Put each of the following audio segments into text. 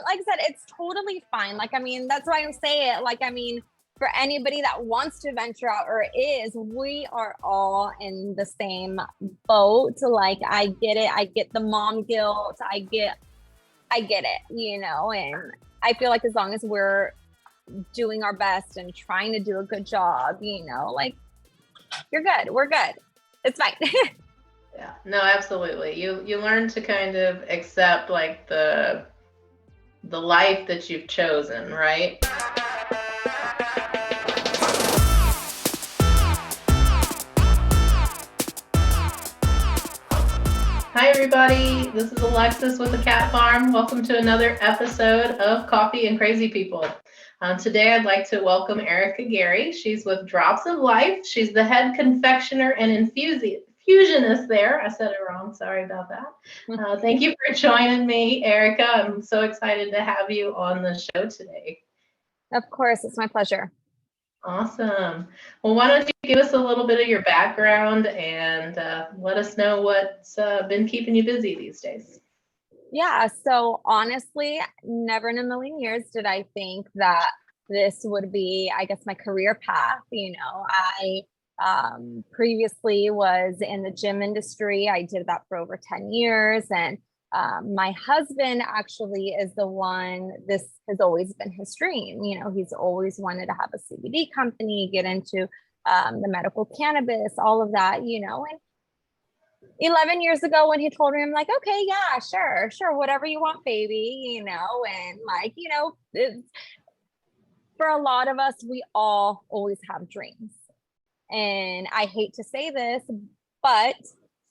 like I said, it's totally fine. Like, I mean, that's why I say it. Like, I mean, for anybody that wants to venture out or is, we are all in the same boat. Like, I get it. I get the mom guilt. I get it, you know, and I feel like as long as we're doing our best and trying to do a good job, you know, like, you're good. We're good. It's fine. Yeah, no, absolutely. You learn to kind of accept like the life that you've chosen, right? Hi everybody, this is Alexis with the Cat Pharm. Welcome to another episode of Coffee and Crazy People. Today I'd like to welcome Erika Garry. She's with Drops of Life. She's the head confectioner and infusionist there. I said it wrong, sorry about that. Thank you for joining me, Erika. I'm so excited to have you on the show today. Of course, it's my pleasure. Awesome. Well, why don't you give us a little bit of your background and let us know what's been keeping you busy these days. Yeah, so honestly, never in a million years did I think that this would be, I guess, my career path. You know, I previously was in the gym industry. I did that for over 10 years. And my husband actually is the one, this has always been his dream. You know, he's always wanted to have a CBD company, get into the medical cannabis, all of that, you know. And 11 years ago when he told me, I'm like, okay, yeah, sure, whatever you want, baby, you know. And like, you know, for a lot of us, we all always have dreams. And I hate to say this, but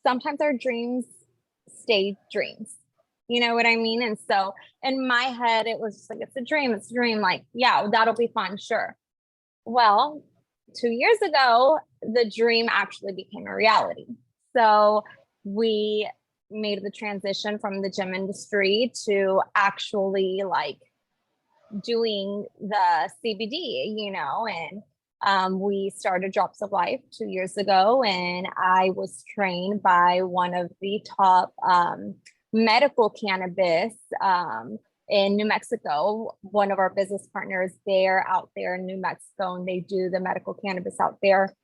sometimes our dreams stay dreams. You know what I mean? And so in my head, it was just like, it's a dream. Like, yeah, that'll be fun. Sure. Well, 2 years ago, the dream actually became a reality. So we made the transition from the gym industry to actually like doing the CBD, you know, and we started Drops of Life 2 years ago, and I was trained by one of the top medical cannabis in New Mexico. One of our business partners, they're out there in New Mexico, and they do the medical cannabis out there.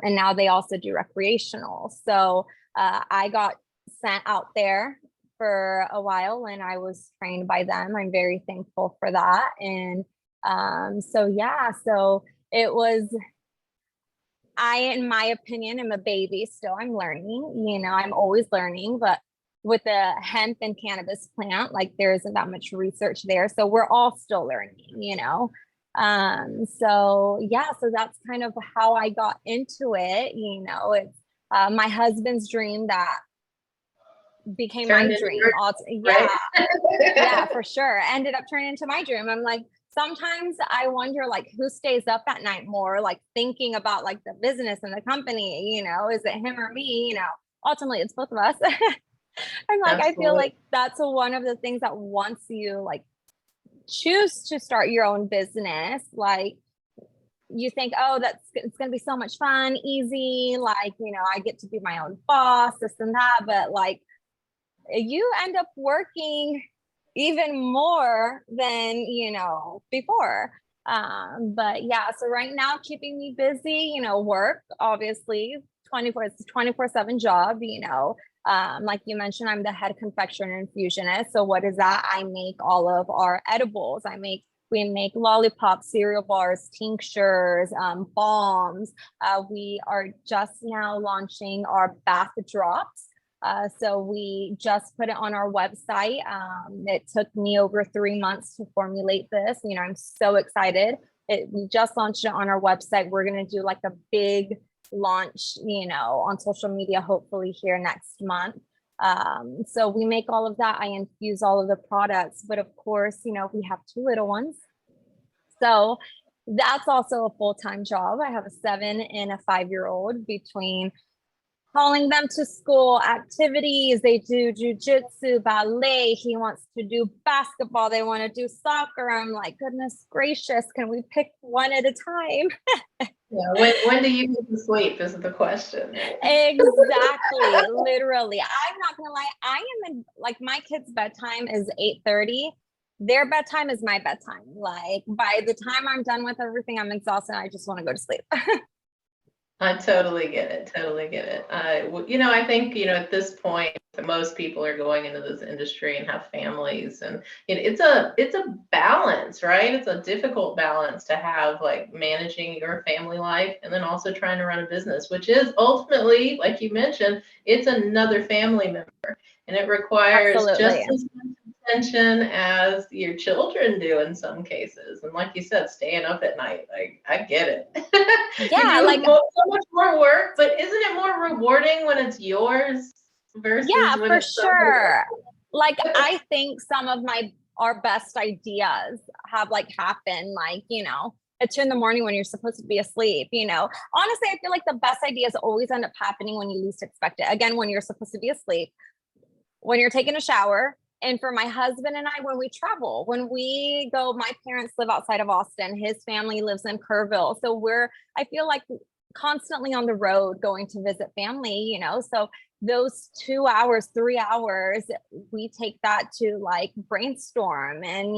And now they also do recreational. So I got sent out there for a while, and I was trained by them. I'm very thankful for that. And so it was, in my opinion, am a baby still. I'm learning, you know, I'm always learning, but with the hemp and cannabis plant, like there isn't that much research there. So we're all still learning, you know. So that's kind of how I got into it. You know, it's my husband's dream that became my dream. Yeah, for sure. Ended up turning into my dream. I'm like, sometimes I wonder, like, who stays up at night more, like thinking about like the business and the company, you know, is it him or me? You know, ultimately it's both of us. I'm like, absolutely. I feel like that's one of the things that once you like choose to start your own business, like you think, oh, it's going to be so much fun, easy. Like, you know, I get to be my own boss, this and that. But like, you end up working even more than, you know, before. But yeah, so right now keeping me busy, you know, work, obviously it's a 24/7 job, you know. Like you mentioned, I'm the head confectioner and infusionist. So what is that? I make all of our edibles. We make lollipops, cereal bars, tinctures, balms. We are just now launching our bath drops. So we just put it on our website. It took me over 3 months to formulate this. You know, I'm so excited. We just launched it on our website. We're going to do like a big launch, you know, on social media, hopefully here next month. So we make all of that. I infuse all of the products, but of course, you know, we have 2 little ones. So that's also a full-time job. I have a 7 and a 5-year-old. Between calling them to school activities, they do jujitsu, ballet. He wants to do basketball. They want to do soccer. I'm like, goodness gracious, can we pick one at a time? Yeah, when do you get to sleep is the question. Exactly. Literally. I'm not gonna lie. I am in, like, my kid's bedtime is 8:30. their bedtime is my bedtime. Like by the time I'm done with everything, I'm exhausted. I just want to go to sleep. I totally get it. Totally get it. I think, at this point, most people are going into this industry and have families, and it's a balance, right? It's a difficult balance to have, like managing your family life and then also trying to run a business, which is ultimately, like you mentioned, it's another family member, and it requires just Absolutely. as much attention as your children do in some cases. And like you said, staying up at night, like I get it. You Yeah, do like so much more work, but isn't it more rewarding when it's yours versus yeah, when for it's somebody sure. Like else's? I think some of our best ideas have like happened like, at 2 a.m. when you're supposed to be asleep, Honestly, I feel like the best ideas always end up happening when you least expect it. Again, when you're supposed to be asleep, when you're taking a shower. And for my husband and I, when we travel, when we go, my parents live outside of Austin. His family lives in Kerrville. So I feel like constantly on the road going to visit family, So those 2 hours, 3 hours, we take that to like brainstorm and,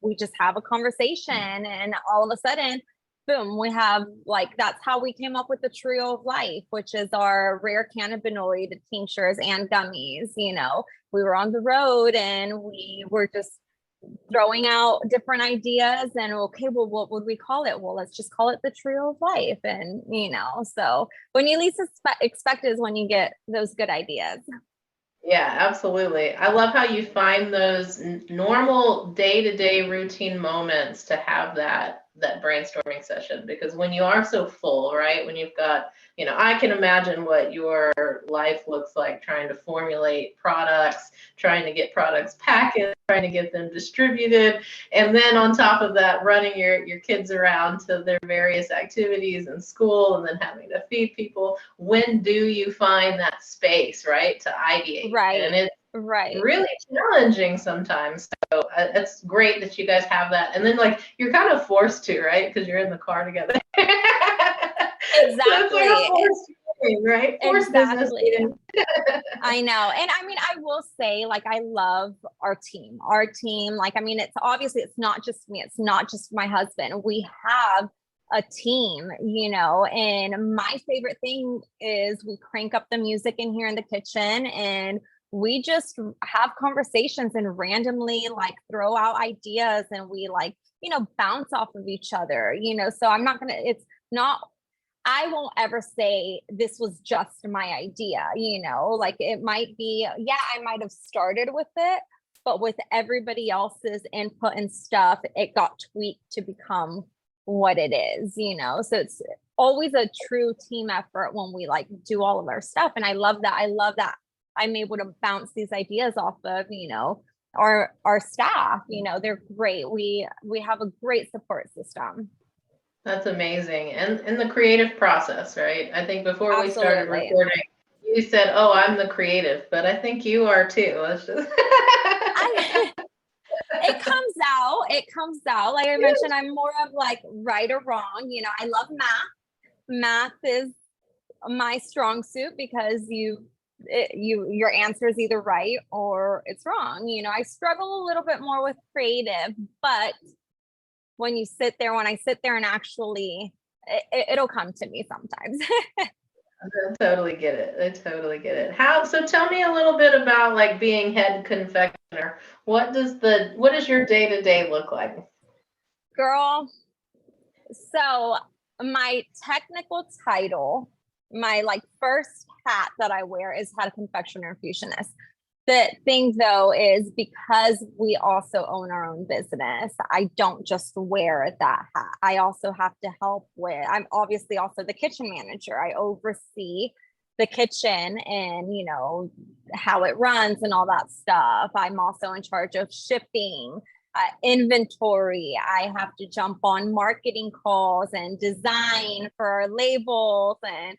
we just have a conversation and all of a sudden, boom, we have like, that's how we came up with the Trio of Life, which is our rare cannabinoid tinctures and gummies. We were on the road and we were just throwing out different ideas and okay, well, what would we call it? Well, let's just call it the Trio of Life. And, so when you least expect is when you get those good ideas. Yeah, absolutely. I love how you find those normal day-to-day routine moments to have that brainstorming session, because when you are so full, right? When you've got, I can imagine what your life looks like trying to formulate products, trying to get products packaged, trying to get them distributed, and then on top of that, running your kids around to their various activities in school and then having to feed people. When do you find that space, right, to ideate? Right. And it's Right. really challenging sometimes. So it's great that you guys have that. And then like you're kind of forced to, right? Because you're in the car together. So it's like a Exactly. forced meeting, right? Forced business Exactly. meeting. I know. And I mean, I will say, like, I love our team. Our team, like, I mean, it's not just me, it's not just my husband. We have a team, and my favorite thing is we crank up the music in here in the kitchen and we just have conversations and randomly like throw out ideas and we like, bounce off of each other, so it's not I won't ever say this was just my idea, like it might be, yeah, I might have started with it, but with everybody else's input and stuff, it got tweaked to become what it is, So it's always a true team effort when we like do all of our stuff. And I love that. I love that I'm able to bounce these ideas off of, our staff, they're great. We have a great support system. That's amazing. And the creative process, right? I think before we started Absolutely. recording, you said, "Oh, I'm the creative," but I think you are too. Let's just I it comes out. It comes out. Like I mentioned, I'm more of like right or wrong. I love math. Math is my strong suit because your answer is either right or it's wrong. I struggle a little bit more with creative, but when I sit there and actually, it'll come to me sometimes. I totally get it. I totally get it. So tell me a little bit about like being head confectioner. What does your day-to-day look like? Girl, so my technical title, my like first hat that I wear is head confectioner infusionist. The thing though is because we also own our own business, I don't just wear that hat. I also have to help I'm obviously also the kitchen manager. I oversee the kitchen and, how it runs and all that stuff. I'm also in charge of shipping, inventory. I have to jump on marketing calls and design for our labels and,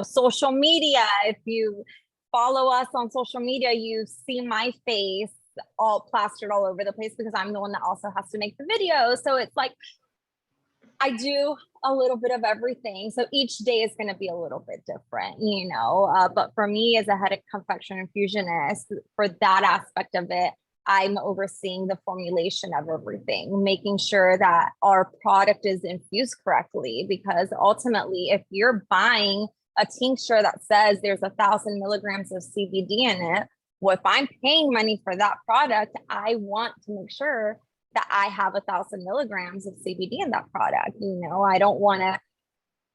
social media. If you follow us on social media, you see my face all plastered all over the place because I'm the one that also has to make the videos. So it's like I do a little bit of everything. So each day is going to be a little bit different, but for me as a head of confection infusionist, for that aspect of it, I'm overseeing the formulation of everything, making sure that our product is infused correctly, because ultimately, if you're buying a tincture that says there's 1,000 milligrams of CBD in it, well, if I'm paying money for that product, I want to make sure that I have 1,000 milligrams of CBD in that product. I don't want to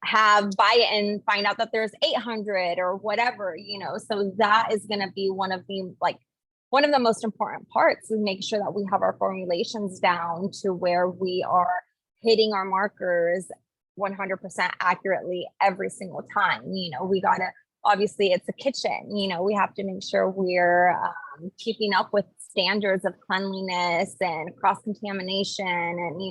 buy it and find out that there's 800 or whatever, so that is going to be one of the most important parts, is make sure that we have our formulations down to where we are hitting our markers 100% accurately every single time. We got to, obviously it's a kitchen, we have to make sure we're keeping up with standards of cleanliness and cross-contamination. And,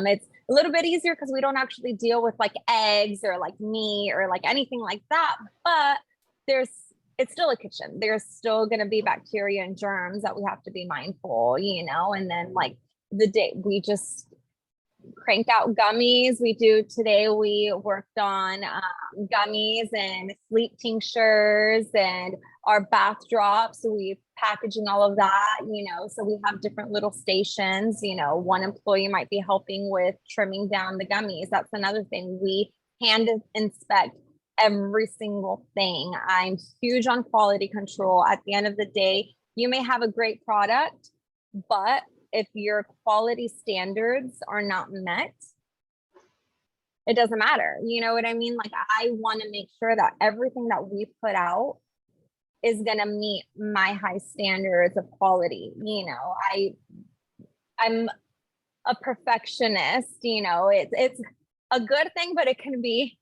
it's a little bit easier because we don't actually deal with like eggs or like meat or like anything like that, but it's still a kitchen. There's still going to be bacteria and germs that we have to be mindful, and then like the day we just cranked out gummies. Today we worked on gummies and sleep tinctures and our bath drops. So we packaging all of that, so we have different little stations. One employee might be helping with trimming down the gummies. That's another thing. We hand inspect every single thing. I'm huge on quality control. At the end of the day, you may have a great product, but if your quality standards are not met, it doesn't matter. You know what I mean? Like, I want to make sure that everything that we put out is going to meet my high standards of quality. I'm a perfectionist, it's a good thing, but it can be,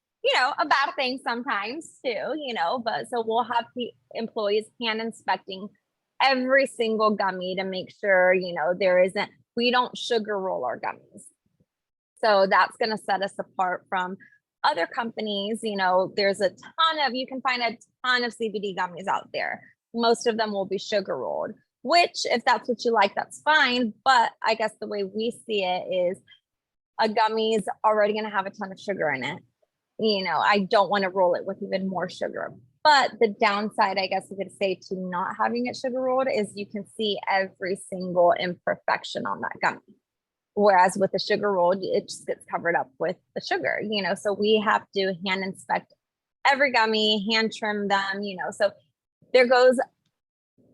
a bad thing sometimes too, but so we'll have the employees hand inspecting every single gummy to make sure, we don't sugar roll our gummies. So that's going to set us apart from other companies. There's you can find a ton of CBD gummies out there. Most of them will be sugar rolled, which if that's what you like, that's fine. But I guess the way we see it is a gummy is already going to have a ton of sugar in it. I don't want to roll it with even more sugar. But the downside, I guess you could say, to not having it sugar rolled is you can see every single imperfection on that gummy. Whereas with the sugar roll, it just gets covered up with the sugar, so we have to hand inspect every gummy, hand trim them, so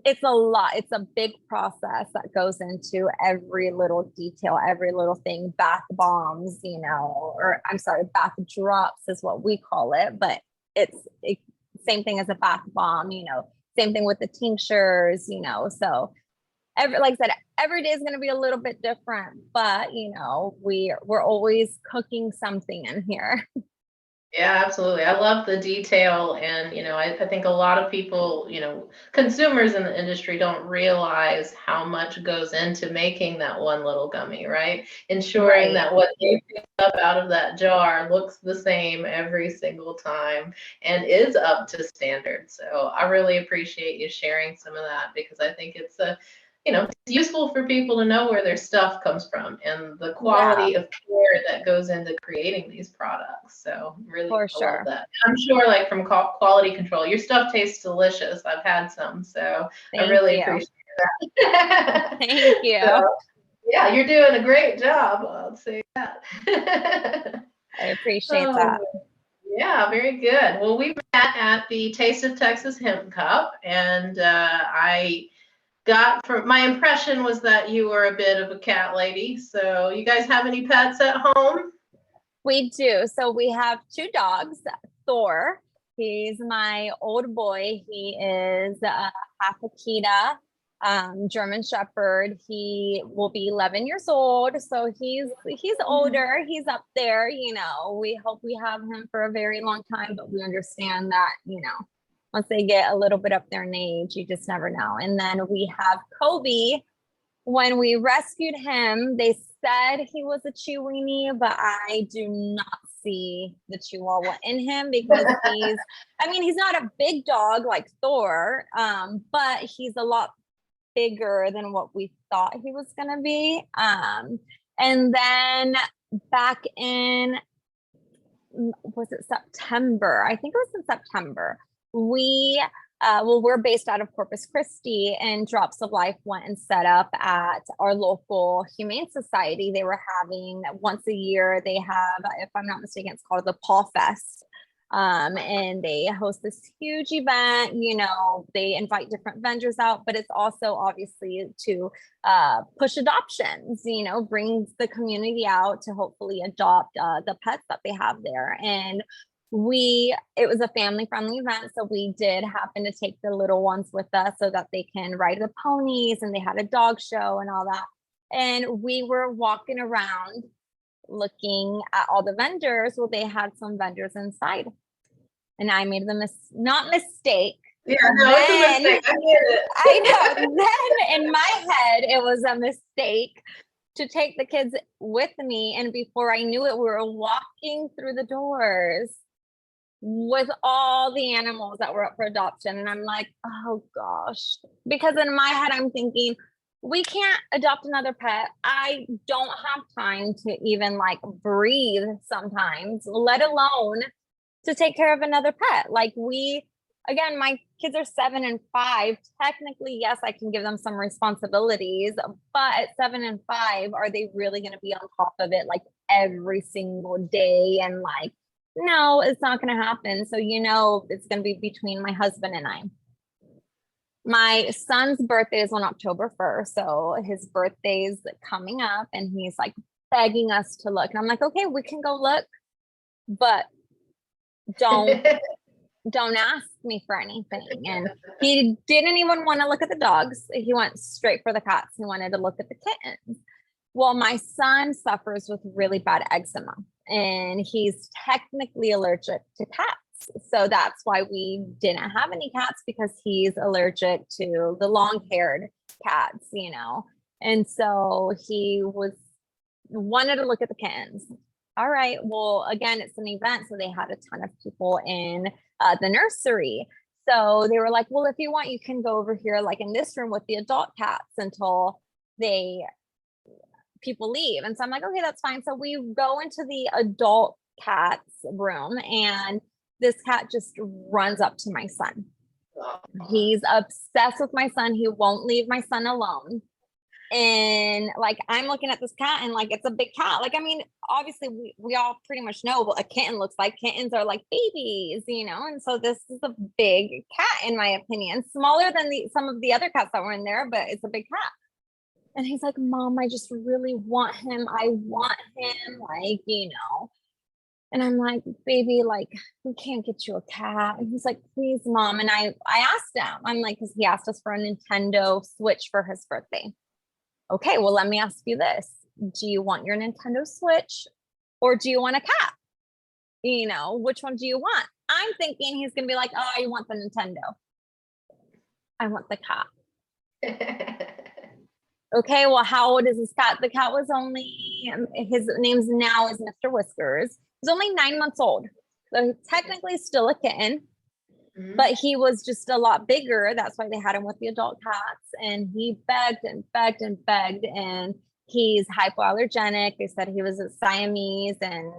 it's a lot. It's a big process that goes into every little detail, every little thing. Bath bombs, bath drops is what we call it, but it's same thing as a bath bomb, same thing with the tinctures, so like I said, every day is going to be a little bit different, but we're always cooking something in here. Yeah, absolutely. I love the detail. And, I think a lot of people, consumers in the industry don't realize how much goes into making that one little gummy, right? Ensuring that what they pick up out of that jar looks the same every single time and is up to standard. So I really appreciate you sharing some of that, because I think it's it's useful for people to know where their stuff comes from and the quality of care that goes into creating these products. So really, I love that. I'm sure, like, from quality control, your stuff tastes delicious. I've had some, so I really appreciate that. Thank you. So, yeah, you're doing a great job. I'll say that. I appreciate that. Yeah, very good. Well, we met at the Taste of Texas Hemp Cup, and my impression was that you were a bit of a cat lady. So you guys have any pets at home? We do. So we have 2 dogs. Thor, he's my old boy. He is half Akita, German Shepherd. He will be 11 years old. So he's older. He's up there, we hope we have him for a very long time, but we understand that, once they get a little bit up there in age, you just never know. And then we have Kobe. When we rescued him, they said he was a Chiweenie, but I do not see the Chihuahua in him, because he's not a big dog like Thor, but he's a lot bigger than what we thought he was going to be. And then back in, was it September? I think it was in September. We we're based out of Corpus Christi, and Drops of Life went and set up at our local Humane Society. They were having once a year, they have, if I'm not mistaken, it's called the Paw Fest. And they host this huge event, they invite different vendors out, but it's also obviously to push adoptions, brings the community out to hopefully adopt the pets that they have there. And it was a family friendly event. So we did happen to take the little ones with us so that they can ride the ponies, and they had a dog show and all that. And we were walking around looking at all the vendors. Well, they had some vendors inside, and I made the not mistake. Yeah, no, it's a mistake. I get it. I know. Then in my head, it was a mistake to take the kids with me. And before I knew it, we were walking through the doors with all the animals that were up for adoption. And I'm like, oh gosh, because in my head, I'm thinking, we can't adopt another pet. I don't have time to even like breathe sometimes, let alone to take care of another pet. Like again, my kids are 7 and 5. Technically, yes, I can give them some responsibilities, but at 7 and 5, are they really going to be on top of it like every single day? And like, no, it's not going to happen. So, it's going to be between my husband and I. My son's birthday is on October 1st. So his birthday's coming up, and he's like begging us to look. And I'm like, okay, we can go look, but don't ask me for anything. And he didn't even want to look at the dogs. He went straight for the cats. He wanted to look at the kittens. Well, my son suffers with really bad eczema, and he's technically allergic to cats. So that's why we didn't have any cats, because he's allergic to the long-haired cats, And so he wanted to look at the kittens. All right. Well, again, it's an event. So they had a ton of people in the nursery. So they were like, well, if you want, you can go over here, like in this room with the adult cats until people leave. And so I'm like, okay, that's fine. So we go into the adult cats room, and this cat just runs up to my son. He's obsessed with my son. He won't leave my son alone. And like, I'm looking at this cat, and like, it's a big cat. Like, I mean, obviously we all pretty much know what a kitten looks like. Kittens are like babies, and so this is a big cat, in my opinion, smaller than some of the other cats that were in there, but it's a big cat. And he's like, Mom, I just really want him. I want him, like, And I'm like, baby, like, we can't get you a cat. And he's like, please, Mom. And I asked him, I'm like, because he asked us for a Nintendo Switch for his birthday. Okay, well, let me ask you this. Do you want your Nintendo Switch, or do you want a cat? Which one do you want? I'm thinking he's going to be like, oh, I want the Nintendo. I want the cat. Okay, well, how old is this cat? The cat was his name's now is Mr. Whiskers. He's only 9 months old. So he's technically still a kitten. But he was just a lot bigger. That's why they had him with the adult cats. And he begged and begged and begged. And he's hypoallergenic. They said he was a Siamese. And,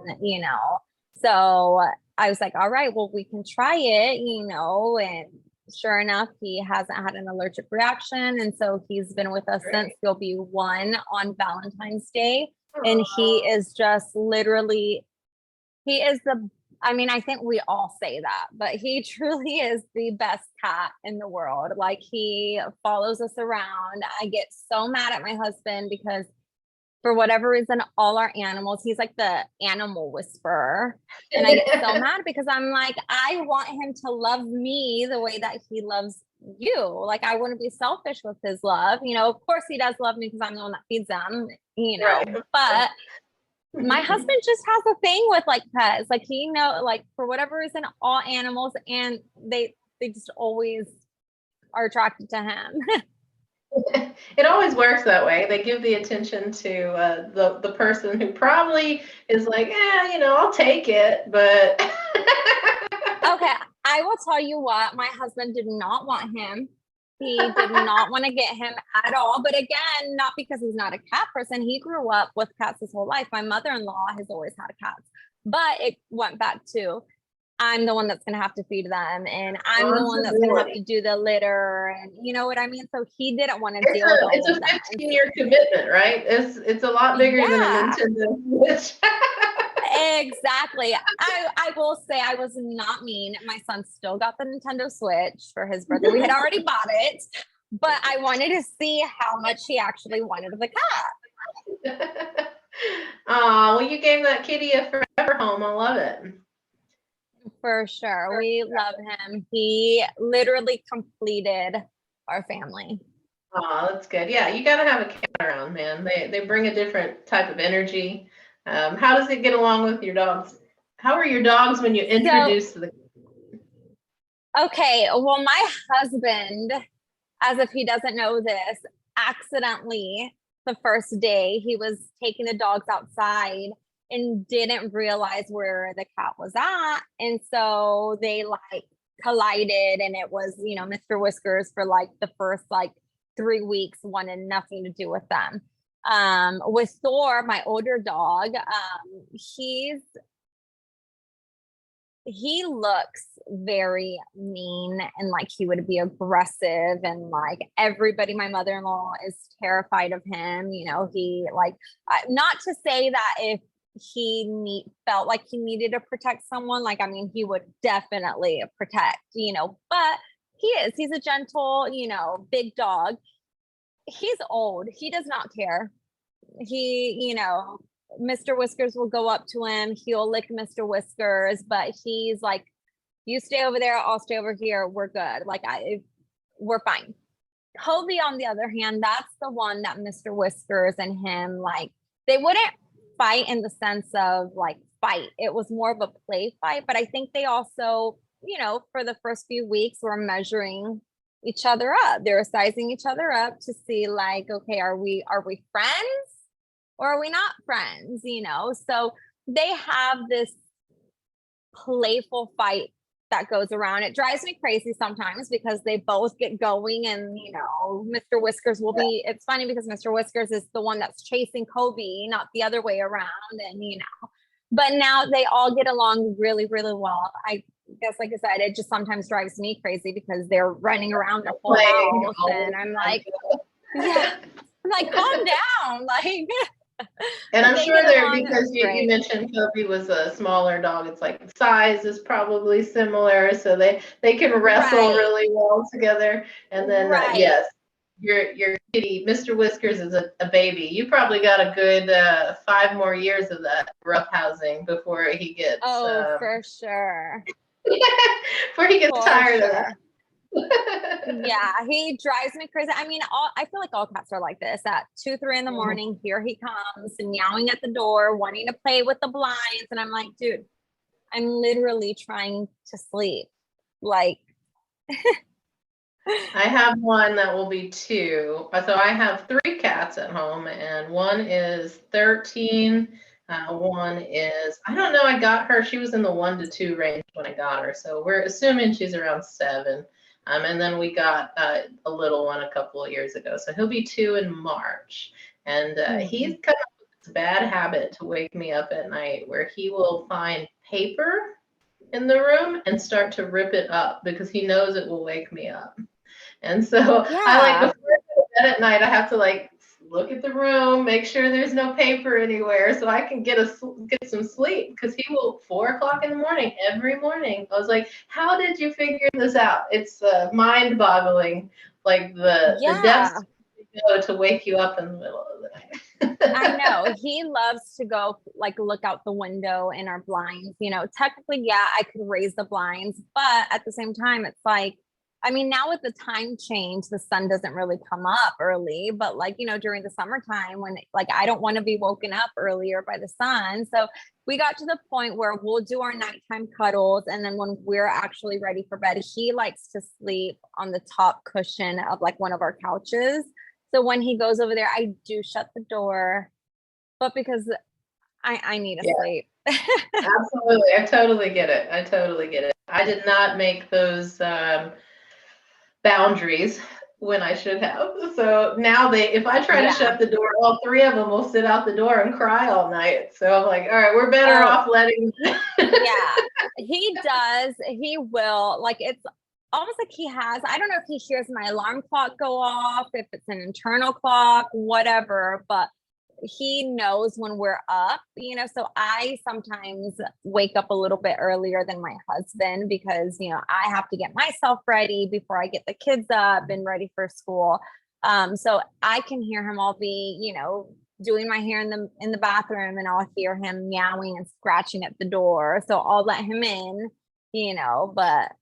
so I was like, all right, well, we can try it, and sure enough, he hasn't had an allergic reaction. And so he's been with us since. He'll be 1 on Valentine's Day. And he is just literally, I think we all say that, but he truly is the best cat in the world. Like, he follows us around. I get so mad at my husband because for whatever reason, all our animals, he's like the animal whisperer. And I get so mad because I'm like, I want him to love me the way that he loves you. Like, I wouldn't be selfish with his love. Of course he does love me because I'm the one that feeds him, but my husband just has a thing with like pets. Like, like, for whatever reason, all animals, and they just always are attracted to him. It always works that way. They give the attention to the person who probably is like, I'll take it, but okay, I will tell you what, my husband did not want him. He did not want to get him at all. But again, not because he's not a cat person. He grew up with cats his whole life. My mother-in-law has always had cats. But it went back to, I'm the one that's going to have to feed them, and I'm the one that's going to have to Responsibility. do the litter, and you know what I mean? So he didn't want to deal with all It's of a that. And 15-year commitment, right? It's a lot bigger than a yeah, Nintendo Switch. exactly. I will say I was not mean. My son still got the Nintendo Switch for his birthday. We had already bought it, but I wanted to see how much he actually wanted of the cat. Oh, well, you gave that kitty a forever home. I love it. For sure. We love him. He literally completed our family. Oh, that's good. Yeah, you got to have a cat around, man. They bring a different type of energy. How does it get along with your dogs? How are your dogs when you So, introduce the? okay. Well, my husband, as if he doesn't know this, accidentally, the first day he was taking the dogs outside and didn't realize where the cat was at. And so they like collided, and it was, Mr. Whiskers for like the first like 3 weeks wanted nothing to do with them. With Thor, my older dog, he looks very mean, and like he would be aggressive, and like everybody, my mother-in-law is terrified of him. He like, not to say that if he felt like he needed to protect someone, like, I mean, he would definitely protect, but he's a gentle, big dog. He's old. He does not care. Mr. Whiskers will go up to him. He'll lick Mr. Whiskers, but he's like, you stay over there, I'll stay over here. We're good. Like, we're fine. Kobe, on the other hand, that's the one that Mr. Whiskers and him, like, they wouldn't fight in the sense of like fight. It was more of a play fight, but I think they also, for the first few weeks were measuring each other up. They were sizing each other up to see like, okay, are we friends or are we not friends? So they have this playful fight that goes around. It drives me crazy sometimes because they both get going, and Mr. Whiskers will be, it's funny because Mr. Whiskers is the one that's chasing Kobe, not the other way around. And but now they all get along really, really well. I guess, like I said, it just sometimes drives me crazy because they're running around the whole house, and I'm like, yeah, I'm like, calm down, like. And I'm sure they're, because you great. mentioned Kobe was a smaller dog. It's like the size is probably similar, so they can wrestle Right. really well together. And then Right. yes, your kitty, Mr. Whiskers, is a baby. You probably got a good 5 more years of that roughhousing before he gets for sure. before he gets tired of that. Yeah, he drives me crazy. I mean, I feel like all cats are like this. At 2, 3 in the morning, here he comes and meowing at the door, wanting to play with the blinds. And I'm like, dude, I'm literally trying to sleep. Like, I have one that will be 2. So I have 3 cats at home, and one is 13. One is, I don't know, I got her, she was in the 1 to 2 range when I got her. So we're assuming she's around 7. And then we got a little one a couple of years ago. So he'll be 2 in March. And he's come up with this bad habit to wake me up at night where he will find paper in the room and start to rip it up because he knows it will wake me up. And so I like, before I go to bed at night, I have to like look at the room, make sure there's no paper anywhere so I can get some sleep, because he will 4 o'clock in the morning every morning. I was like, how did you figure this out? It's mind boggling, like the depths you go to wake you up in the middle of the night. I know he loves to go like look out the window in our blinds. Technically, yeah, I could raise the blinds, but at the same time, it's like, I mean, now with the time change, the sun doesn't really come up early, but like, during the summertime when like, I don't want to be woken up earlier by the sun. So we got to the point where we'll do our nighttime cuddles. And then when we're actually ready for bed, he likes to sleep on the top cushion of like one of our couches. So when he goes over there, I do shut the door, but because I need to sleep. Absolutely. I totally get it. I did not make those boundaries when I should have. So now if I try to Yeah. shut the door, all three of them will sit out the door and cry all night. So I'm like, all right, we're better Oh, off letting. yeah, he does. He will. Like, it's almost like he has, I don't know if he hears my alarm clock go off, if it's an internal clock, whatever, but he knows when we're up, so I sometimes wake up a little bit earlier than my husband because, I have to get myself ready before I get the kids up and ready for school. So I can hear him all be, doing my hair in the bathroom, and I'll hear him meowing and scratching at the door. So I'll let him in, but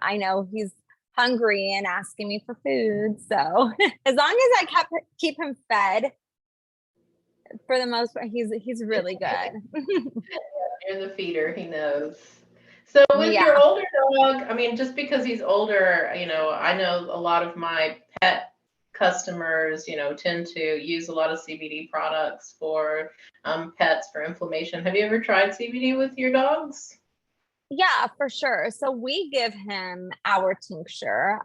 I know he's hungry and asking me for food. So as long as I keep him fed, for the most part, he's really good. You're the feeder, he knows. So with your Yeah. older dog, I mean, just because he's older, I know a lot of my pet customers, tend to use a lot of CBD products for pets for inflammation. Have you ever tried CBD with your dogs? Yeah, for sure. So we give him our tincture.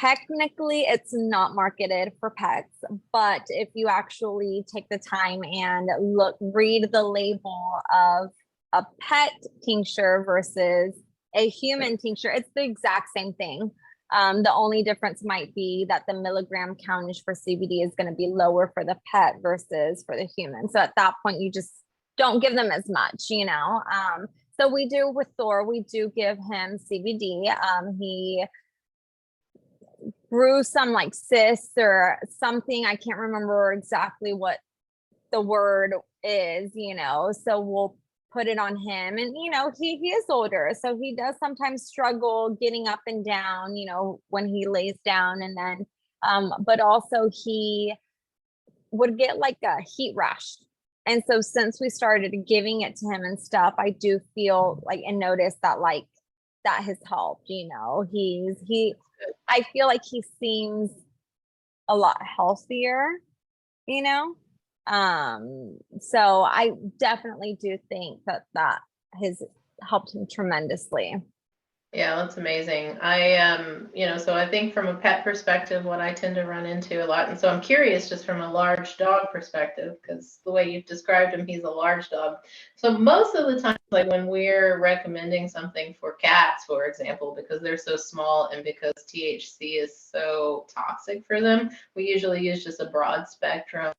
Technically, it's not marketed for pets, but if you actually take the time and read the label of a pet tincture versus a human tincture, it's the exact same thing. The only difference might be that the milligram countage for CBD is going to be lower for the pet versus for the human. So at that point, you just don't give them as much. So we do with Thor, we do give him CBD. He grew some like cysts or something. I can't remember exactly what the word is, so we'll put it on him. And, he is older, so he does sometimes struggle getting up and down, when he lays down. And then, but also he would get like a heat rash. And so since we started giving it to him and stuff, I do feel like and notice that like that has helped, I feel like he seems a lot healthier, you know? So I definitely do think that has helped him tremendously. Yeah, that's amazing. So I think from a pet perspective, what I tend to run into a lot, and so I'm curious just from a large dog perspective, because the way you've described him, he's a large dog. So most of the time, like when we're recommending something for cats, for example, because they're so small and because THC is so toxic for them, we usually use just a broad spectrum.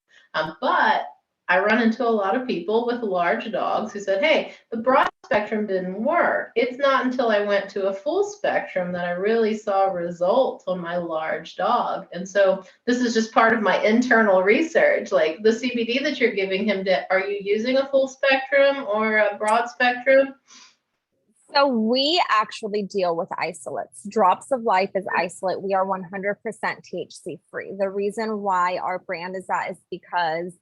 But I run into a lot of people with large dogs who said, hey, the broad spectrum didn't work. It's not until I went to a full spectrum that I really saw results on my large dog. And so this is just part of my internal research. Like the CBD that you're giving him, are you using a full spectrum or a broad spectrum? So we actually deal with isolates. Drops of Life is isolate. We are 100% THC free. The reason why our brand is that is because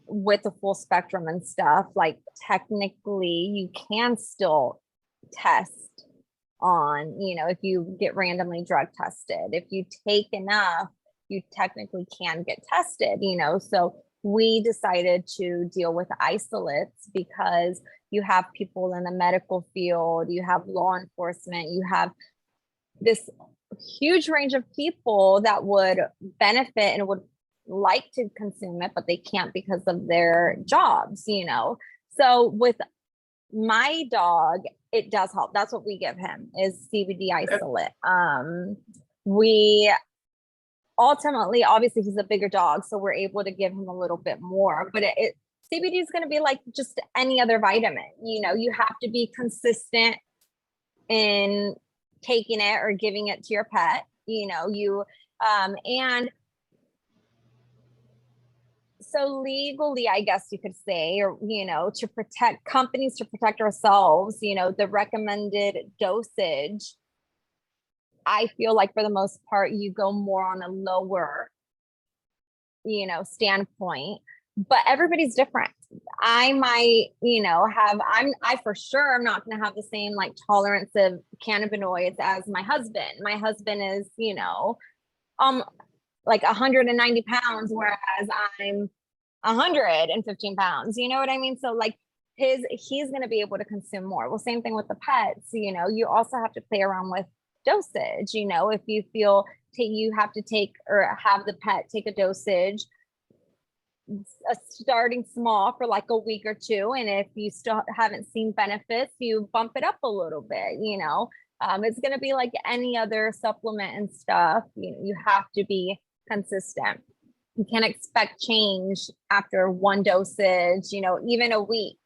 with the full spectrum and stuff, like technically you can still test on, if you get randomly drug tested. If you take enough, you technically can get tested, so we decided to deal with isolates because you have people in the medical field, you have law enforcement, you have this huge range of people that would benefit and would like to consume it, but they can't because of their jobs, So with my dog, it does help. That's what we give him is CBD isolate. We ultimately, obviously he's a bigger dog, so we're able to give him a little bit more, but CBD is going to be like just any other vitamin. You have to be consistent in taking it or giving it to your pet, and so legally, I guess you could say, or, to protect companies, to protect ourselves, the recommended dosage, I feel like for the most part, you go more on a lower, standpoint, but everybody's different. I might, I for sure am not going to have the same like tolerance of cannabinoids as my husband. My husband is, like 190 pounds, whereas I'm 115 pounds. You know what I mean? So like he's going to be able to consume more. Well, same thing with the pets. You also have to play around with dosage. If you feel you have to take or have the pet take a dosage, starting small for like a week or two. And if you still haven't seen benefits, you bump it up a little bit. It's going to be like any other supplement and stuff. You have to be consistent. You can't expect change after one dosage, even a week.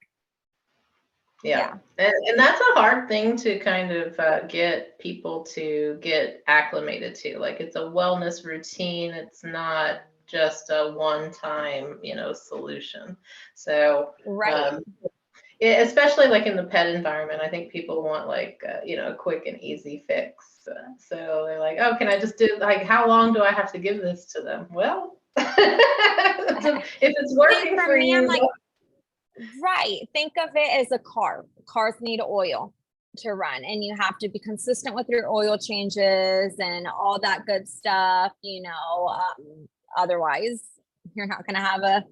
Yeah. And that's a hard thing to kind of get people to get acclimated to. Like, it's a wellness routine. It's not just a one-time, solution. So, right. Especially like in the pet environment, I think people want like, a quick and easy fix. So they're like, oh, can I just do, like, how long do I have to give this to them? Well, if it's working for me, you. I'm like, right. Think of it as a car. Cars need oil to run, and you have to be consistent with your oil changes and all that good stuff. Otherwise, you're not going to have a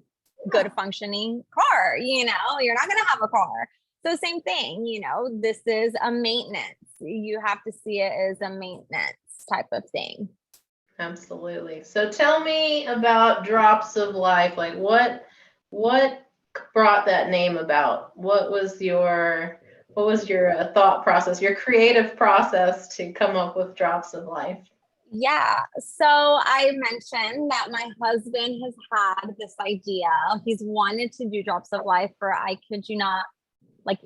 good functioning car. You're not going to have a car. So same thing, this is a maintenance. You have to see it as a maintenance type of thing. Absolutely. So tell me about Drops of Life. Like, what brought that name about? What was your thought process, your creative process to come up with Drops of Life? Yeah. So I mentioned that my husband has had this idea. He's wanted to do Drops of Life for, I kid you not, like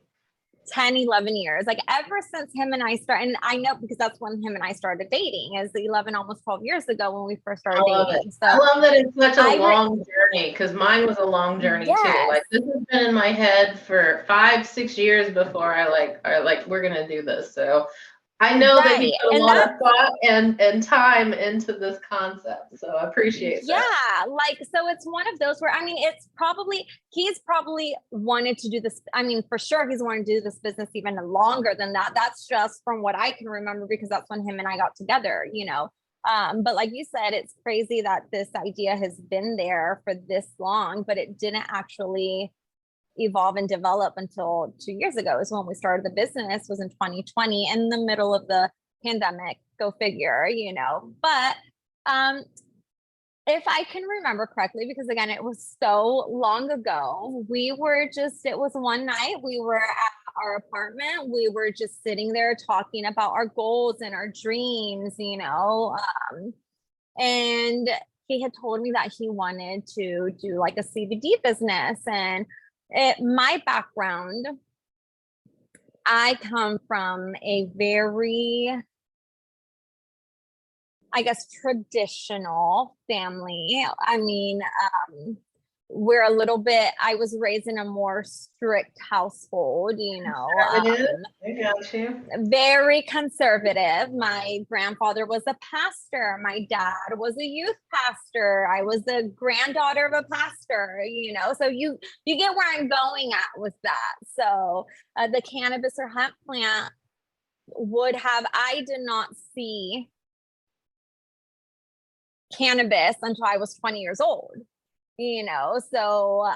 10, 11 years, like ever since him and I started. And I know because that's when him and I started dating, is 11, almost 12 years ago when we first started dating. So I love that it's such a long journey, because mine was a long journey too. Like, this has been in my head for 5-6 years before I like we're gonna do this. So I know that he put a lot of thought and time into this concept. So I appreciate that. Yeah, like, so it's one of those where, he's probably wanted to do this. For sure he's wanted to do this business even longer than that. That's just from what I can remember, because that's when him and I got together, but like you said, it's crazy that this idea has been there for this long, but it didn't actually evolve and develop until 2 years ago is when we started the business. Was in 2020, in the middle of the pandemic. Go figure, but if I can remember correctly, because again, it was so long ago, it was one night, we were at our apartment, we were just sitting there talking about our goals and our dreams, and he had told me that he wanted to do like a CBD business. And my background, I come from a very, I guess, traditional family. We're a little bit, I was raised in a more strict household, I got you. Very conservative. My grandfather was a pastor. My dad was a youth pastor. I was the granddaughter of a pastor, so you get where I'm going at with that. So the cannabis or hemp plant I did not see cannabis until I was 20 years old. So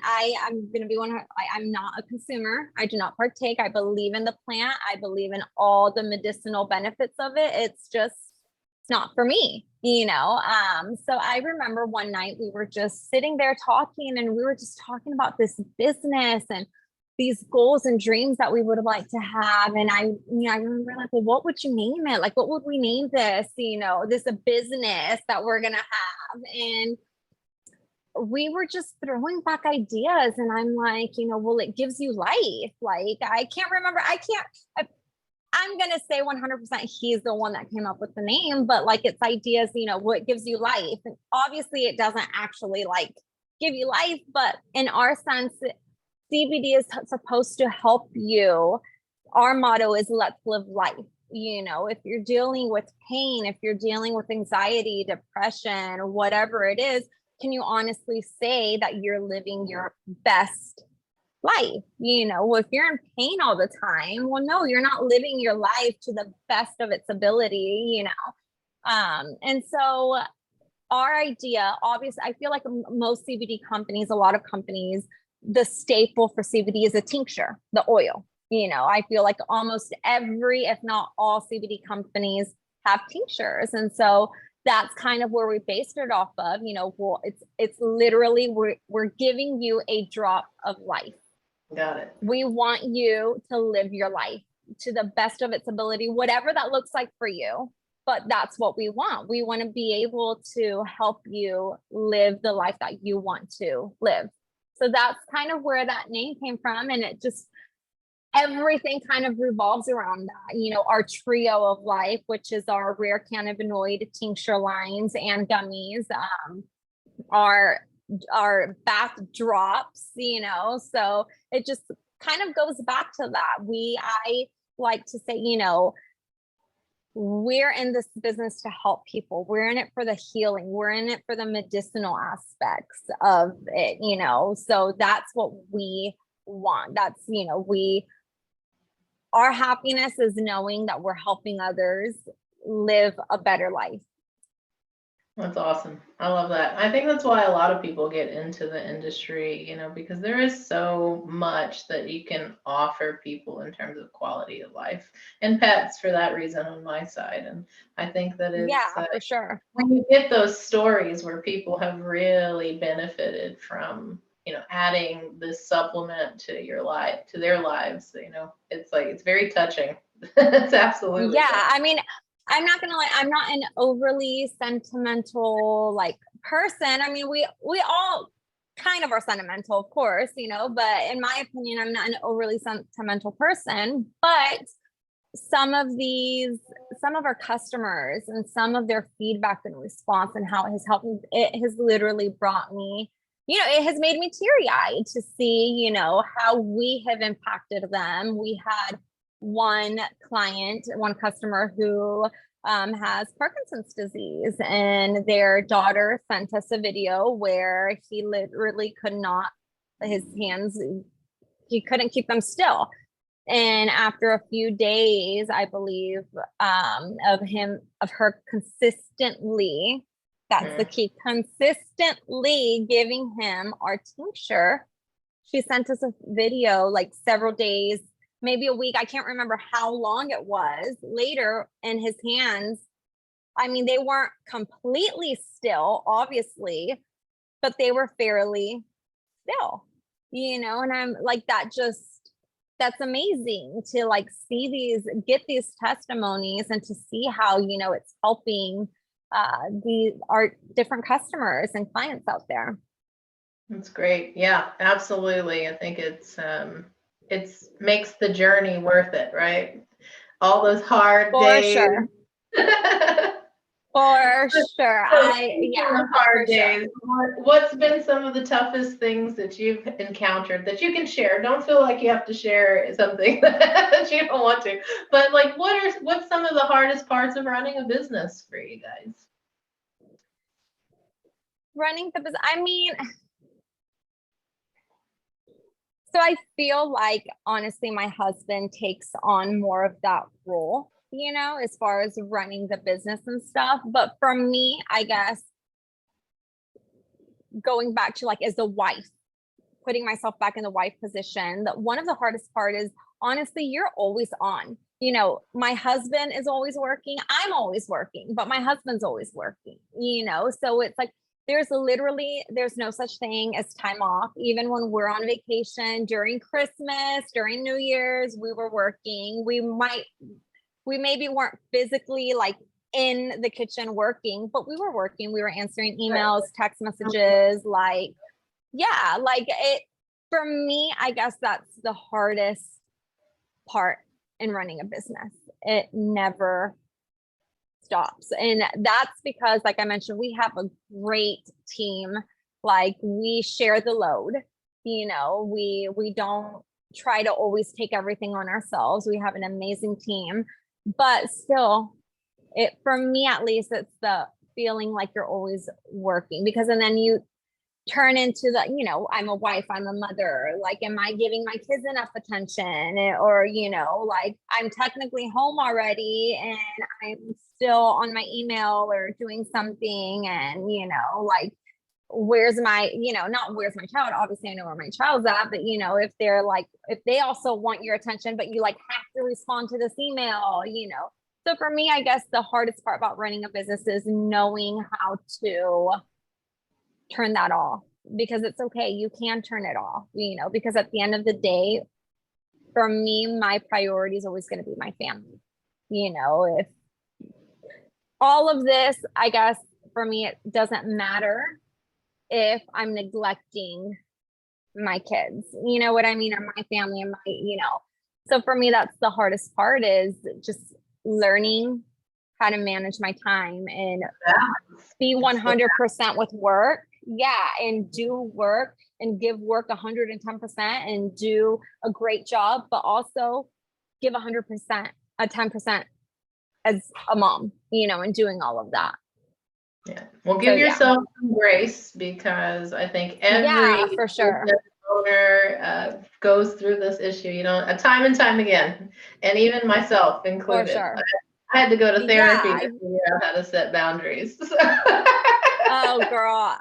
I'm going to be I'm not a consumer. I do not partake. I believe in the plant. I believe in all the medicinal benefits of it. It's not for me, so I remember one night we were just sitting there talking, and we were just talking about this business and these goals and dreams that we would have liked to have. And I remember like, well, what would you name it? Like, what would we name this, this a business that we're going to have? And we were just throwing back ideas, and I'm like, well, it gives you life. Like, I can't remember. I'm going to say 100% he's the one that came up with the name, but like, it's ideas, what gives you life. And obviously it doesn't actually like give you life, but in our sense, CBD is supposed to help you. Our motto is let's live life. If you're dealing with pain, if you're dealing with anxiety, depression, or whatever it is, can you honestly say that you're living your best life? If you're in pain all the time, well, no, you're not living your life to the best of its ability, and so our idea, obviously, I feel like most CBD companies, a lot of companies, the staple for CBD is a tincture, the oil. I feel like almost every, if not all CBD companies have tinctures. And so that's kind of where we based it off of, well, it's literally, we're giving you a drop of life. Got it. We want you to live your life to the best of its ability, whatever that looks like for you. But that's what we want. We want to be able to help you live the life that you want to live. So that's kind of where that name came from. And it just, everything kind of revolves around that. Our trio of life, which is our rare cannabinoid tincture lines and gummies, our bath drops, so it just kind of goes back to that. I like to say, we're in this business to help people. We're in it for the healing. We're in it for the medicinal aspects of it, so that's what we want. That's, our happiness is knowing that we're helping others live a better life. That's awesome. I love that. I think that's why a lot of people get into the industry, because there is so much that you can offer people in terms of quality of life and pets for that reason on my side. And I think that it's, for sure. When you get those stories where people have really benefited from, adding this supplement to your life, to their lives, it's like, it's very touching. It's absolutely. Yeah. touching. I mean, I'm not gonna lie, I'm not an overly sentimental person. I mean, we all kind of are sentimental, of course, but in my opinion, I'm not an overly sentimental person. But some of our customers and some of their feedback and response and how it has helped me, it has literally brought me, it has made me teary-eyed to see, how we have impacted them. We had one customer who has Parkinson's disease, and their daughter sent us a video where he literally his hands, he couldn't keep them still. And after a few days, I believe, of her consistently, that's the key, consistently giving him our tincture, she sent us a video several days, maybe a week, I can't remember how long it was, later, and his hands, I mean, they weren't completely still, obviously, but they were fairly still, and I'm like, that's amazing to see get these testimonies and to see how, it's helping our different customers and clients out there. That's great. Yeah, absolutely. I think it's makes the journey worth it, right? All those hard days. Sure. For sure. Hard days. Sure. What's been some of the toughest things that you've encountered that you can share? Don't feel like you have to share something that you don't want to. But what's some of the hardest parts of running a business for you guys? Running the business, I mean, so I feel like, honestly, my husband takes on more of that role, as far as running the business and stuff. But for me, I guess, going back to as a wife, putting myself back in the wife position, that one of the hardest part is, honestly, you're always on. My husband is always working. I'm always working, but my husband's always working, so it's there's no such thing as time off. Even when we're on vacation, during Christmas, during New Year's, we were working. We maybe weren't physically in the kitchen working, but we were working. We were answering emails, text messages, for me, I guess that's the hardest part in running a business. It never stops. And that's because, like I mentioned, we have a great team. We share the load, we don't try to always take everything on ourselves. We have an amazing team, but still, for me at least, it's the feeling like you're always working, because, and then you turn into the, I'm a wife, I'm a mother, am I giving my kids enough attention? Or, I'm technically home already and I'm still on my email or doing something, and, where's my, not where's my child, obviously I know where my child's at, but if they're like, if they also want your attention, but you like have to respond to this email, so for me, I guess the hardest part about running a business is knowing how to turn that off, because it's okay, you can turn it off, because at the end of the day, for me, my priority is always going to be my family. If all of this, I guess for me, it doesn't matter if I'm neglecting my kids, you know what I mean? Or my family and so for me, that's the hardest part, is just learning how to manage my time and be 100% with work. Yeah. And do work and give work 110% and do a great job, but also give 100%, a 10% as a mom, and doing all of that. Yeah. Well, give yourself some grace, because I think every for sure owner goes through this issue, time and time again, and even myself included. For sure. I had to go to therapy to figure out how to set boundaries. Oh, girl.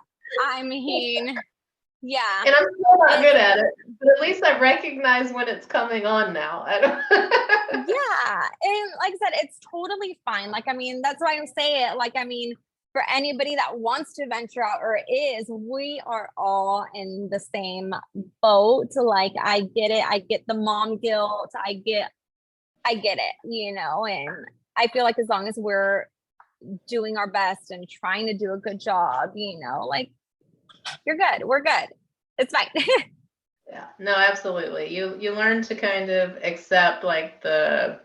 I mean, yeah. And I'm still not good at it, but at least I recognize when it's coming on now. Yeah. And like I said, it's totally fine. Like, I mean, that's why I say it. Like, I mean, for anybody that wants to venture out or we are all in the same boat. Like, I get it. I get the mom guilt. I get it, and I feel like as long as we're doing our best and trying to do a good job, like, you're good. We're good. It's fine. Yeah, no, absolutely. You learn to kind of accept like the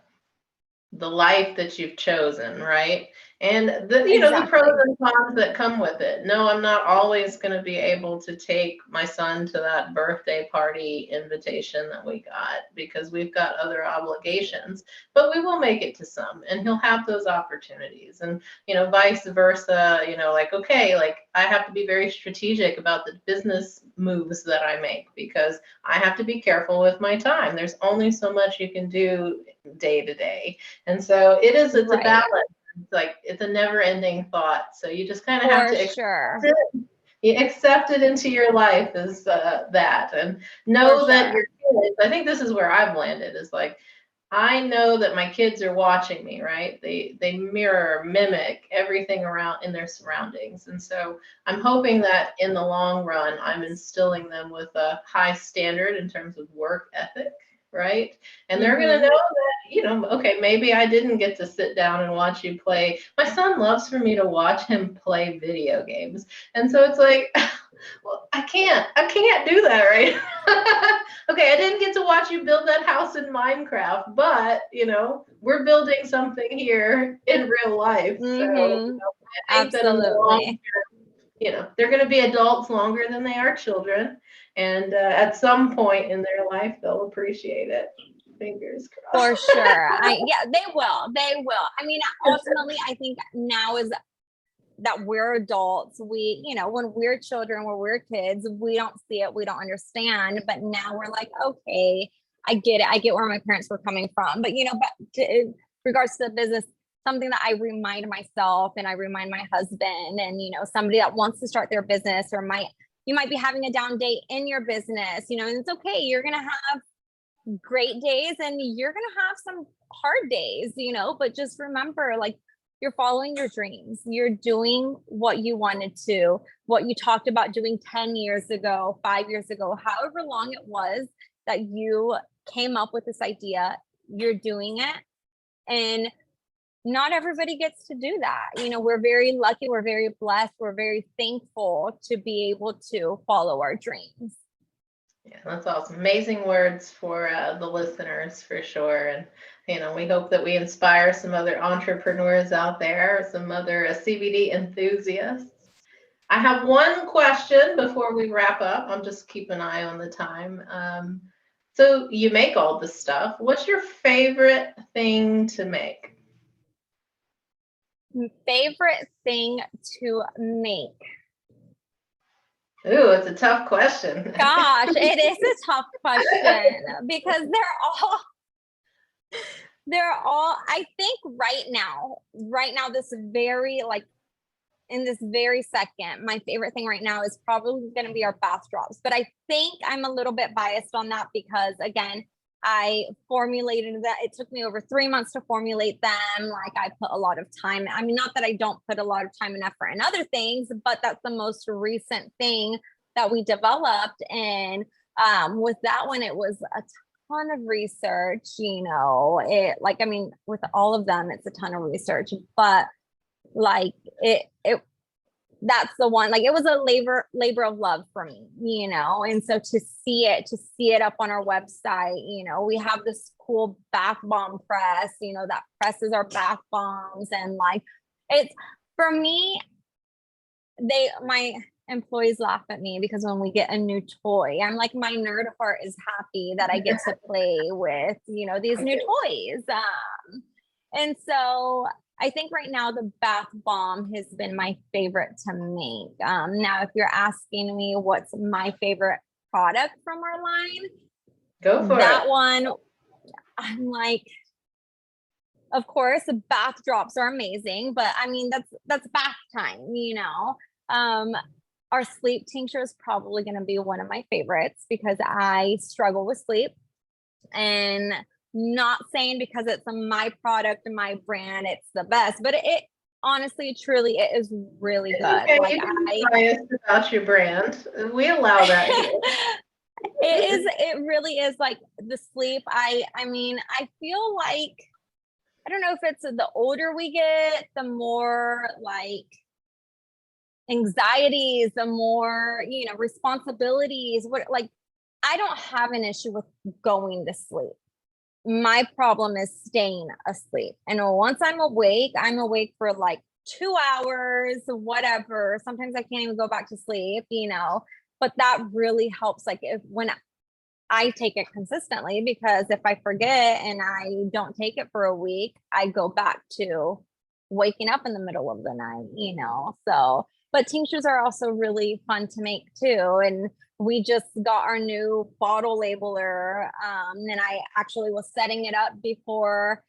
life that you've chosen, right? And the the pros and cons that come with it. No, I'm not always going to be able to take my son to that birthday party invitation that we got, because we've got other obligations, but we will make it to some, and he'll have those opportunities. And vice versa, like, okay, like, I have to be very strategic about the business moves that I make, because I have to be careful with my time. There's only so much you can do day to day. And so it's a balance. It's like, it's a never ending thought. So you just kind of have to accept it. You accept it into your life as that, and know that your kids, I think this is where I've landed, is like, I know that my kids are watching me, right? They mimic everything around in their surroundings. And so I'm hoping that in the long run, I'm instilling them with a high standard in terms of work ethic, right? And they're going to know that, okay, maybe I didn't get to sit down and watch you play. My son loves for me to watch him play video games. And so it's like, well, I can't do that, right? Okay, I didn't get to watch you build that house in Minecraft, but we're building something here in real life. So I think that in the long term, they're going to be adults longer than they are children, and at some point in their life, they'll appreciate it. Fingers crossed. For sure. They will. I mean, ultimately, I think now is that we're adults. We, when we're children, when we're kids, we don't see it, we don't understand. But now we're like, okay, I get it. I get where my parents were coming from. But in regards to the business, something that I remind myself and I remind my husband, and somebody that wants to start their business, or you might be having a down day in your business, and it's okay. You're gonna have great days and you're gonna have some hard days, but just remember, like, you're following your dreams. You're doing what you wanted to, what you talked about doing 10 years ago, 5 years ago, however long it was that you came up with this idea. You're doing it. And not everybody gets to do that. We're very lucky. We're very blessed. We're very thankful to be able to follow our dreams. Yeah, that's awesome. Amazing words for the listeners, for sure. And, we hope that we inspire some other entrepreneurs out there, some other CBD enthusiasts. I have one question before we wrap up. I'll just keep an eye on the time. So you make all this stuff. What's your favorite thing to make? Favorite thing to make? Ooh, it's a tough question. Gosh, it is a tough question, because they're all, I think right now, this very, like, in this very second, my favorite thing right now is probably going to be our bath drops. But I think I'm a little bit biased on that because, again, I formulated that. It took me over 3 months to formulate them. Like, I put a lot of time. I mean, not that I don't put a lot of time and effort in other things, but that's the most recent thing that we developed. And with that one, it was a ton of research, I mean, with all of them, it's a ton of research, but like it that's the one, like, it was a labor of love for me, and so to see it up on our website, we have this cool bath bomb press, that presses our bath bombs. And like, it's, for me, my employees laugh at me because when we get a new toy, I'm like, my nerd heart is happy that I get to play with, these new toys. And so I think right now the bath bomb has been my favorite to make. Now, if you're asking me what's my favorite product from our line, go for that it. one, I'm like, of course, the bath drops are amazing, but I mean, that's bath time, Our sleep tincture is probably going to be one of my favorites because I struggle with sleep, and not saying because it's my product and my brand, it's the best, but it honestly, truly, it is really good. Okay, like, you can be biased about your brand. We allow that here. it really is, like, the sleep. I mean, I feel like, I don't know if it's the older we get, the more like anxieties, the more, responsibilities, like, I don't have an issue with going to sleep. My problem is staying asleep. And once I'm awake for like 2 hours, whatever. Sometimes I can't even go back to sleep, but that really helps. Like, when I take it consistently, because if I forget and I don't take it for a week, I go back to waking up in the middle of the night, so, but tinctures are also really fun to make too. And we just got our new bottle labeler. And I actually was setting it up before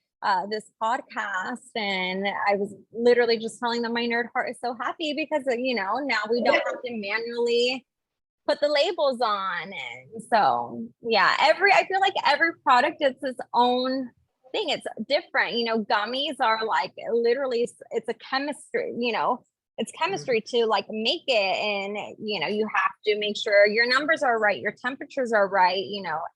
this podcast. And I was literally just telling them my nerd heart is so happy because, now we don't have to manually put the labels on. And so, yeah, I feel like every product is its own thing. It's different. Gummies are like, literally, it's a chemistry, it's chemistry to like make it. And, you have to make sure your numbers are right. Your temperatures are right.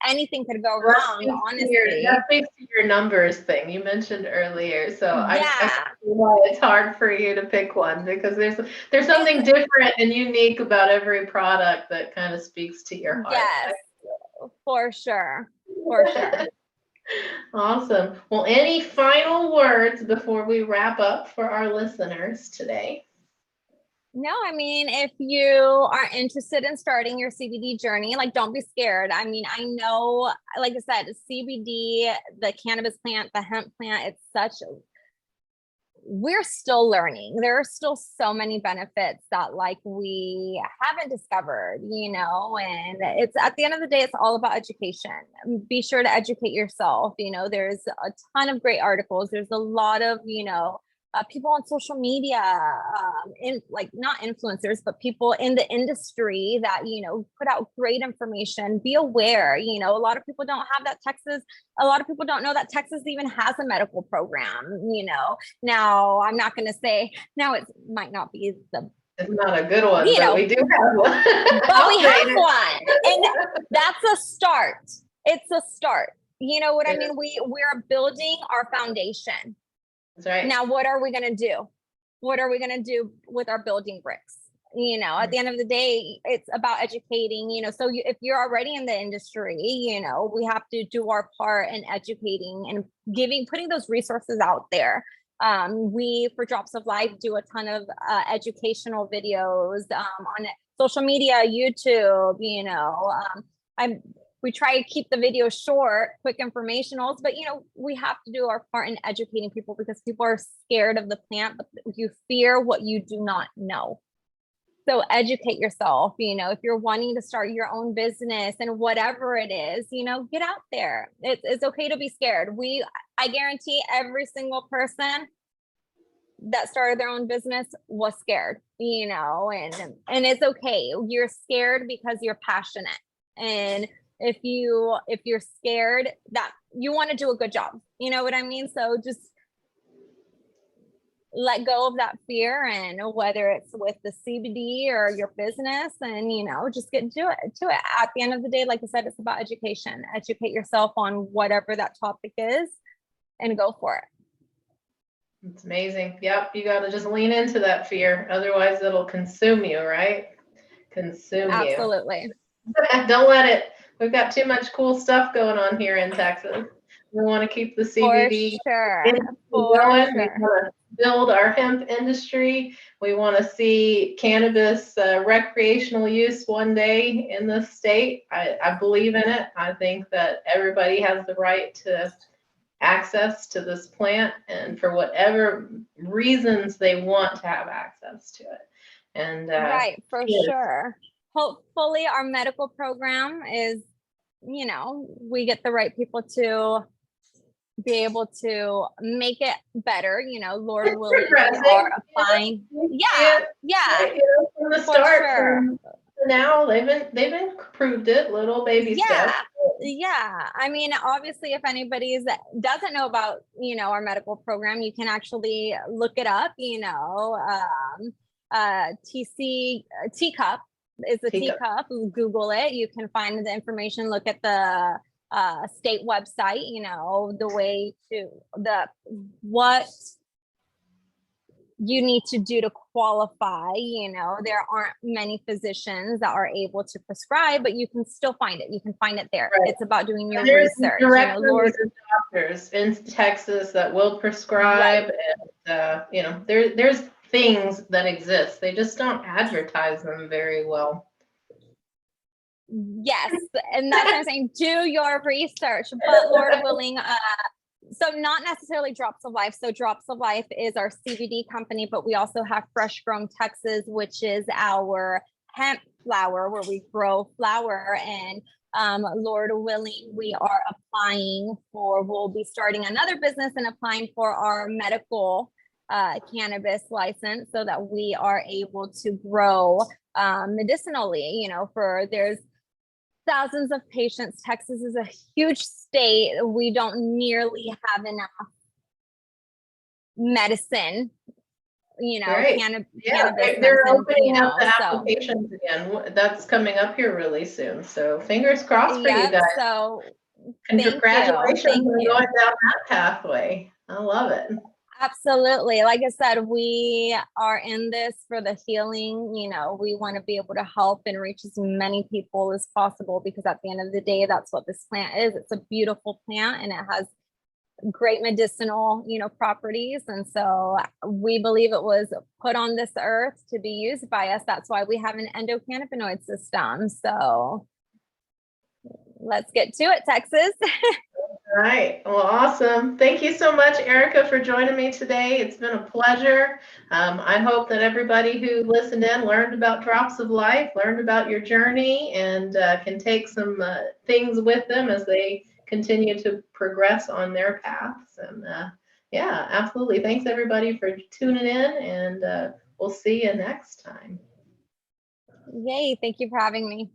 Anything could go wrong, honestly. That speaks to your numbers thing you mentioned earlier. So Yeah. I see why it's hard for you to pick one, because there's something different and unique about every product that kind of speaks to your heart. Yes, for sure. For sure. Awesome. Well, any final words before we wrap up for our listeners today? No, I mean, if you are interested in starting your CBD journey, like, don't be scared. I mean, I know, like I said, CBD, the cannabis plant, the hemp plant, we're still learning. There are still so many benefits that, like, we haven't discovered, and it's, at the end of the day, it's all about education. Be sure to educate yourself. There's a ton of great articles. There's a lot of, people on social media, not influencers, but people in the industry that, put out great information. Be aware, a lot of people don't have that. A lot of people don't know that Texas even has a medical program, Now, I'm not going to say, now it might not be it's not a good one, but we do have one. But we have one. And that's a start. It's a start. You know what I mean? We're building our foundation. That's right. Now, what are we going to do? What are we going to do with our building bricks? At the end of the day, it's about educating, so if you're already in the industry, we have to do our part in educating and putting those resources out there. We, for Drops of Life, do a ton of educational videos on social media, YouTube, we try to keep the video short, quick informationals, but we have to do our part in educating people because people are scared of the plant, but you fear what you do not know. So educate yourself. If you're wanting to start your own business and whatever it is, get out there. It's okay to be scared. I guarantee every single person that started their own business was scared, and it's okay. You're scared because you're passionate. And if you're scared, that you want to do a good job, you know what I mean? So just let go of that fear, and whether it's with the CBD or your business, and just get to it. At the end of the day, like I said, it's about education. Educate yourself on whatever that topic is and go for it. It's amazing. Yep, you got to just lean into that fear. Otherwise, it'll consume you, right? Consume you. Absolutely. Don't let it. We've got too much cool stuff going on here in Texas. We want to keep the CBD going. We want to build our hemp industry. We want to see cannabis recreational use one day in the state. I believe in it. I think that everybody has the right to access to this plant, and for whatever reasons they want to have access to it. And right, for sure. Hopefully our medical program is, we get the right people to be able to make it better, Lord willing, we are applying. Yeah. From the start, from now they've improved it, little baby steps. Yeah. I mean, obviously, if anybody doesn't know about, our medical program, you can actually look it up, teacup is the teacup. Google it. You can find the information, look at the state website, what you need to do to qualify. There aren't many physicians that are able to prescribe, but you can still find it. You can find it there. Right. It's about doing your research. Doctors in Texas that will prescribe, right. And there's things that exist. They just don't advertise them very well. Yes, and that's what I'm saying. Do your research, but Lord willing, so not necessarily Drops of Life. So Drops of Life is our CBD company, but we also have Fresh Grown Texas, which is our hemp flower, where we grow flower. And Lord willing, we'll be starting another business and applying for our medical cannabis license, so that we are able to grow medicinally, there's thousands of patients. Texas is a huge state. We don't nearly have enough medicine, cannabis. They're opening up the applications again. That's coming up here really soon. So fingers crossed for you guys. So congratulations on going down that pathway. I love it. Absolutely. Like I said, we are in this for the healing. We want to be able to help and reach as many people as possible, because at the end of the day, that's what this plant is. It's a beautiful plant, and it has great medicinal, properties. And so we believe it was put on this earth to be used by us. That's why we have an endocannabinoid system. So let's get to it, Texas. All right. Well, awesome. Thank you so much, Erika, for joining me today. It's been a pleasure. I hope that everybody who listened in learned about Drops of Life, learned about your journey, and can take some things with them as they continue to progress on their paths. And yeah, absolutely. Thanks, everybody, for tuning in, and we'll see you next time. Yay. Thank you for having me.